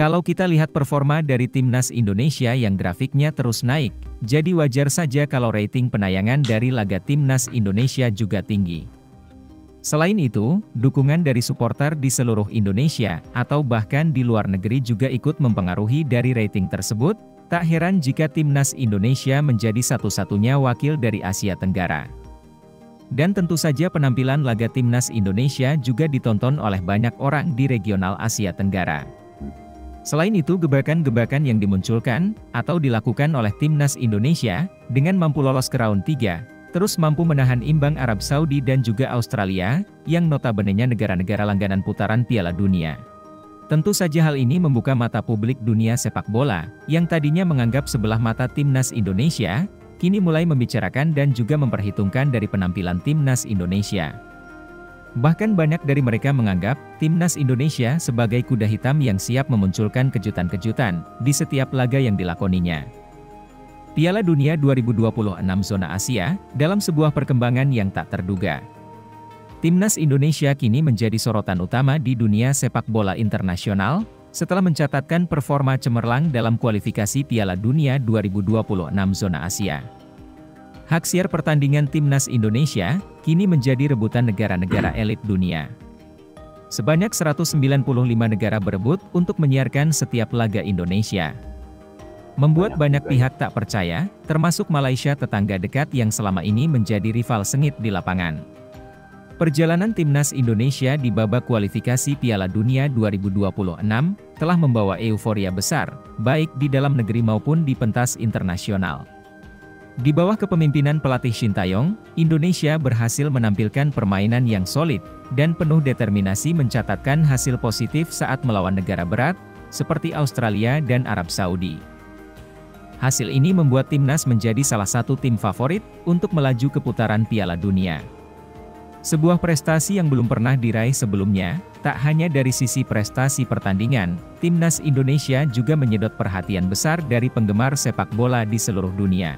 Kalau kita lihat performa dari timnas Indonesia yang grafiknya terus naik, jadi wajar saja kalau rating penayangan dari laga timnas Indonesia juga tinggi. Selain itu, dukungan dari supporter di seluruh Indonesia, atau bahkan di luar negeri juga ikut mempengaruhi dari rating tersebut. Tak heran jika timnas Indonesia menjadi satu-satunya wakil dari Asia Tenggara. Dan tentu saja penampilan laga timnas Indonesia juga ditonton oleh banyak orang di regional Asia Tenggara. Selain itu, gebrakan-gebrakan yang dimunculkan atau dilakukan oleh timnas Indonesia dengan mampu lolos ke round 3, terus mampu menahan imbang Arab Saudi dan juga Australia, yang notabene-nya negara-negara langganan putaran Piala Dunia. Tentu saja hal ini membuka mata publik dunia sepak bola, yang tadinya menganggap sebelah mata timnas Indonesia, kini mulai membicarakan dan juga memperhitungkan dari penampilan timnas Indonesia. Bahkan banyak dari mereka menganggap timnas Indonesia sebagai kuda hitam yang siap memunculkan kejutan-kejutan di setiap laga yang dilakoninya. Piala Dunia 2026 Zona Asia, dalam sebuah perkembangan yang tak terduga. Timnas Indonesia kini menjadi sorotan utama di dunia sepak bola internasional, setelah mencatatkan performa cemerlang dalam kualifikasi Piala Dunia 2026 Zona Asia. Hak siar pertandingan timnas Indonesia, kini menjadi rebutan negara-negara elit dunia. Sebanyak 195 negara berebut untuk menyiarkan setiap laga Indonesia. Membuat banyak pihak tak percaya, termasuk Malaysia tetangga dekat yang selama ini menjadi rival sengit di lapangan. Perjalanan timnas Indonesia di babak kualifikasi Piala Dunia 2026 telah membawa euforia besar, baik di dalam negeri maupun di pentas internasional. Di bawah kepemimpinan pelatih Shin Tae-yong, Indonesia berhasil menampilkan permainan yang solid dan penuh determinasi mencatatkan hasil positif saat melawan negara berat, seperti Australia dan Arab Saudi. Hasil ini membuat timnas menjadi salah satu tim favorit untuk melaju ke putaran Piala Dunia. Sebuah prestasi yang belum pernah diraih sebelumnya, tak hanya dari sisi prestasi pertandingan, timnas Indonesia juga menyedot perhatian besar dari penggemar sepak bola di seluruh dunia.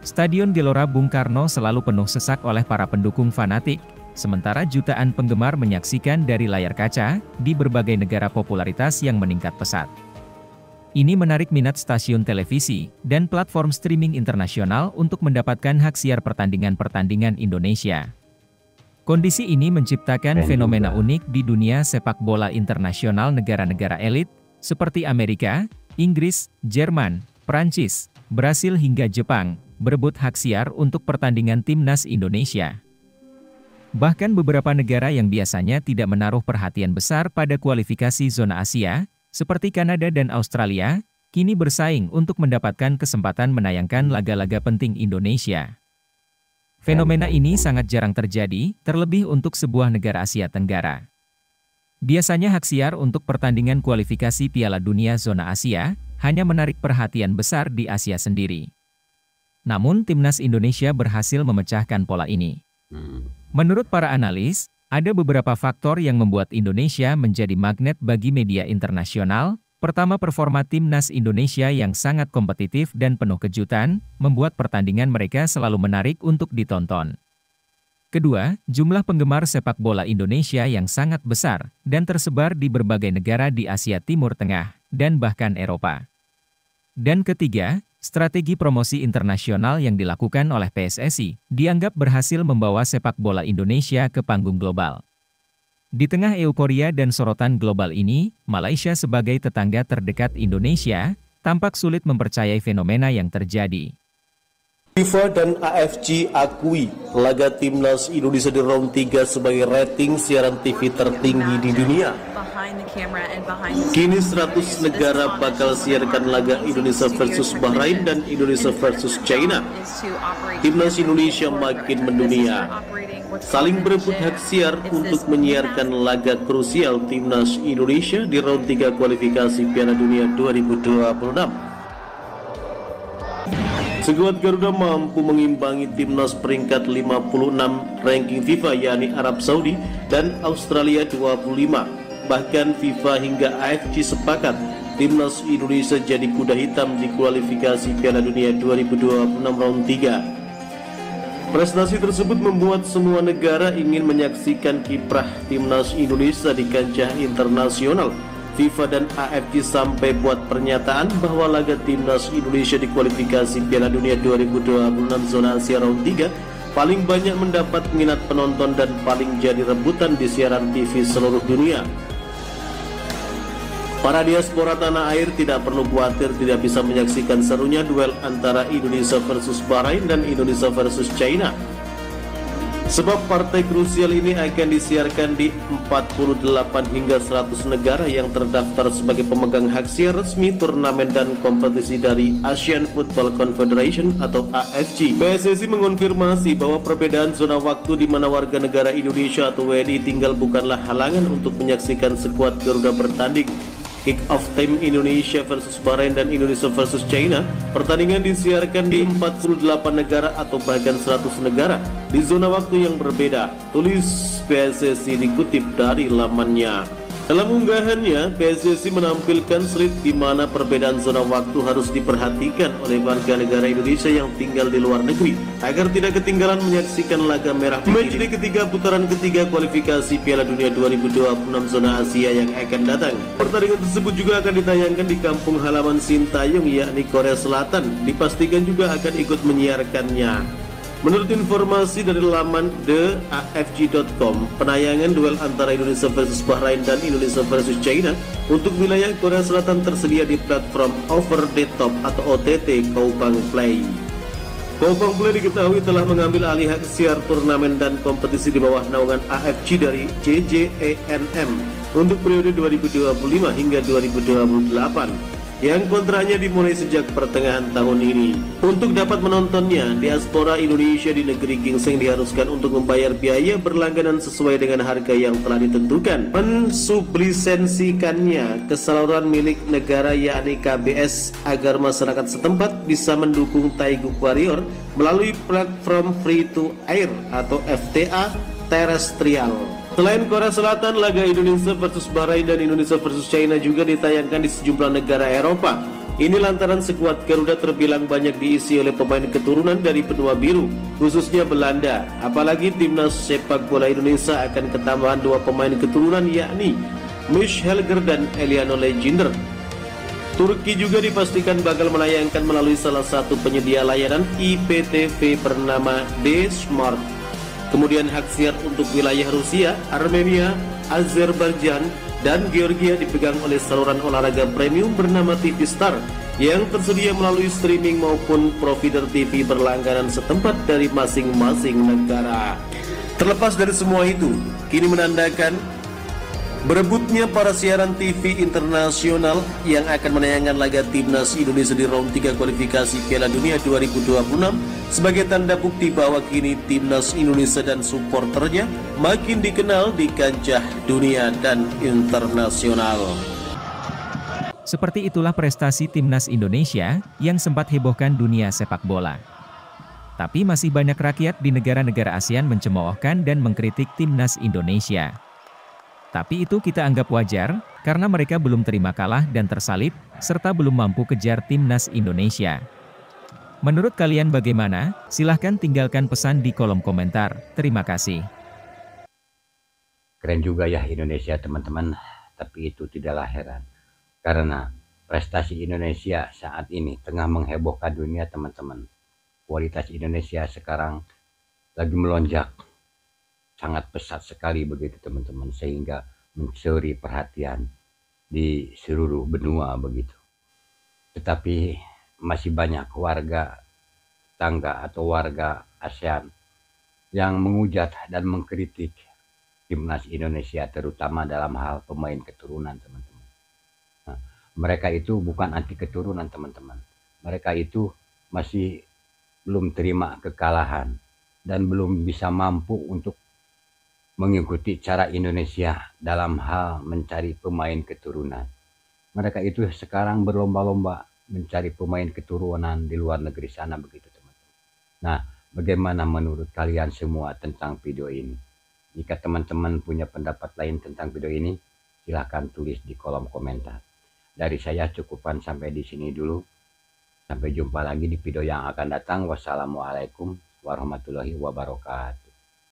Stadion Gelora Bung Karno selalu penuh sesak oleh para pendukung fanatik, sementara jutaan penggemar menyaksikan dari layar kaca, di berbagai negara popularitas yang meningkat pesat. Ini menarik minat stasiun televisi dan platform streaming internasional untuk mendapatkan hak siar pertandingan-pertandingan Indonesia. Kondisi ini menciptakan fenomena unik di dunia sepak bola internasional. Negara-negara elit, seperti Amerika, Inggris, Jerman, Prancis, Brasil hingga Jepang, berebut hak siar untuk pertandingan timnas Indonesia. Bahkan beberapa negara yang biasanya tidak menaruh perhatian besar pada kualifikasi zona Asia, seperti Kanada dan Australia, kini bersaing untuk mendapatkan kesempatan menayangkan laga-laga penting Indonesia. Fenomena ini sangat jarang terjadi, terlebih untuk sebuah negara Asia Tenggara. Biasanya hak siar untuk pertandingan kualifikasi Piala Dunia Zona Asia, hanya menarik perhatian besar di Asia sendiri. Namun timnas Indonesia berhasil memecahkan pola ini. Menurut para analis, ada beberapa faktor yang membuat Indonesia menjadi magnet bagi media internasional. Pertama, performa timnas Indonesia yang sangat kompetitif dan penuh kejutan, membuat pertandingan mereka selalu menarik untuk ditonton. Kedua, jumlah penggemar sepak bola Indonesia yang sangat besar, dan tersebar di berbagai negara di Asia Timur Tengah, dan bahkan Eropa. Dan ketiga, strategi promosi internasional yang dilakukan oleh PSSI, dianggap berhasil membawa sepak bola Indonesia ke panggung global. Di tengah euforia dan sorotan global ini, Malaysia sebagai tetangga terdekat Indonesia, tampak sulit mempercayai fenomena yang terjadi. FIFA dan AFC akui laga timnas Indonesia di round 3 sebagai rating siaran TV tertinggi di dunia. Kini 100 negara bakal siarkan laga Indonesia versus Bahrain dan Indonesia versus China. Timnas Indonesia makin mendunia, saling berebut hak siar untuk menyiarkan laga krusial timnas Indonesia di round 3 kualifikasi Piala Dunia 2026. Skuad Garuda mampu mengimbangi timnas peringkat 56 ranking FIFA yakni Arab Saudi dan Australia 25. Bahkan FIFA hingga AFC sepakat timnas Indonesia jadi kuda hitam di kualifikasi Piala Dunia 2026 round 3. Prestasi tersebut membuat semua negara ingin menyaksikan kiprah timnas Indonesia di kancah internasional. FIFA dan AFC sampai buat pernyataan bahwa laga timnas Indonesia di kualifikasi Piala Dunia 2026 zona Asia round 3 paling banyak mendapat minat penonton dan paling jadi rebutan di siaran TV seluruh dunia. Para diaspora tanah air tidak perlu khawatir tidak bisa menyaksikan serunya duel antara Indonesia versus Bahrain dan Indonesia versus China. Sebab partai krusial ini akan disiarkan di 48 hingga 100 negara yang terdaftar sebagai pemegang hak siar resmi turnamen dan kompetisi dari Asian Football Confederation atau AFC. PSSI mengonfirmasi bahwa perbedaan zona waktu di mana warga negara Indonesia atau WNI tinggal bukanlah halangan untuk menyaksikan skuad Garuda bertanding. Kick-off time Indonesia versus Bahrain dan Indonesia versus China. Pertandingan disiarkan di 48 negara atau bahkan 100 negara di zona waktu yang berbeda, tulis PSSI dikutip dari lamannya. Dalam unggahannya, PSSI menampilkan slide di mana perbedaan zona waktu harus diperhatikan oleh warga negara Indonesia yang tinggal di luar negeri agar tidak ketinggalan menyaksikan laga merah putih di ketiga putaran ketiga kualifikasi Piala Dunia 2026 zona Asia yang akan datang. Pertandingan tersebut juga akan ditayangkan di kampung halaman Sintayong yakni Korea Selatan. Dipastikan juga akan ikut menyiarkannya. Menurut informasi dari laman theafc.com, penayangan duel antara Indonesia versus Bahrain dan Indonesia versus China untuk wilayah Korea Selatan tersedia di platform Over the Top atau OTT Kaupang Play. Kaupang Play diketahui telah mengambil alih hak siar turnamen dan kompetisi di bawah naungan AFC dari CJENM untuk periode 2025 hingga 2028. Yang kontraknya dimulai sejak pertengahan tahun ini. Untuk dapat menontonnya, diaspora Indonesia di negeri gingseng diharuskan untuk membayar biaya berlangganan sesuai dengan harga yang telah ditentukan. Mensublisensikannya ke saluran milik negara yakni KBS agar masyarakat setempat bisa mendukung Taeguk Warrior melalui platform free to air atau FTA terestrial. Selain Korea Selatan, laga Indonesia versus Bahrain dan Indonesia versus China juga ditayangkan di sejumlah negara Eropa. Ini lantaran skuad Garuda terbilang banyak diisi oleh pemain keturunan dari benua biru, khususnya Belanda. Apalagi timnas sepak bola Indonesia akan ketambahan 2 pemain keturunan yakni Mish Helger dan Eliano Legender. Turki juga dipastikan bakal menayangkan melalui salah satu penyedia layanan IPTV bernama D-Smart. Kemudian hak siar untuk wilayah Rusia, Armenia, Azerbaijan, dan Georgia dipegang oleh saluran olahraga premium bernama TV Star yang tersedia melalui streaming maupun provider TV berlangganan setempat dari masing-masing negara. Terlepas dari semua itu, kini menandakan berebutnya para siaran TV internasional yang akan menayangkan laga timnas Indonesia di round 3 kualifikasi Piala Dunia 2026 sebagai tanda bukti bahwa kini timnas Indonesia dan supporternya makin dikenal di kancah dunia dan internasional. Seperti itulah prestasi timnas Indonesia yang sempat hebohkan dunia sepak bola. Tapi masih banyak rakyat di negara-negara ASEAN mencemoohkan dan mengkritik timnas Indonesia. Tapi itu kita anggap wajar, karena mereka belum terima kalah dan tersalib, serta belum mampu kejar timnas Indonesia. Menurut kalian bagaimana? Silahkan tinggalkan pesan di kolom komentar. Terima kasih. Keren juga ya Indonesia teman-teman, tapi itu tidaklah heran. Karena prestasi Indonesia saat ini tengah menghebohkan dunia teman-teman. Kualitas Indonesia sekarang lagi melonjak. Sangat pesat sekali begitu teman-teman, sehingga mencuri perhatian di seluruh benua begitu. Tetapi masih banyak warga tangga atau warga ASEAN yang menghujat dan mengkritik timnas Indonesia, terutama dalam hal pemain keturunan teman-teman. Nah, mereka itu bukan anti keturunan teman-teman. Mereka itu masih belum terima kekalahan dan belum bisa mampu untuk mengikuti cara Indonesia dalam hal mencari pemain keturunan. Mereka itu sekarang berlomba-lomba mencari pemain keturunan di luar negeri sana begitu teman-teman. Nah, bagaimana menurut kalian semua tentang video ini? Jika teman-teman punya pendapat lain tentang video ini, silahkan tulis di kolom komentar. Dari saya cukupan sampai di sini dulu. Sampai jumpa lagi di video yang akan datang. Wassalamualaikum warahmatullahi wabarakatuh.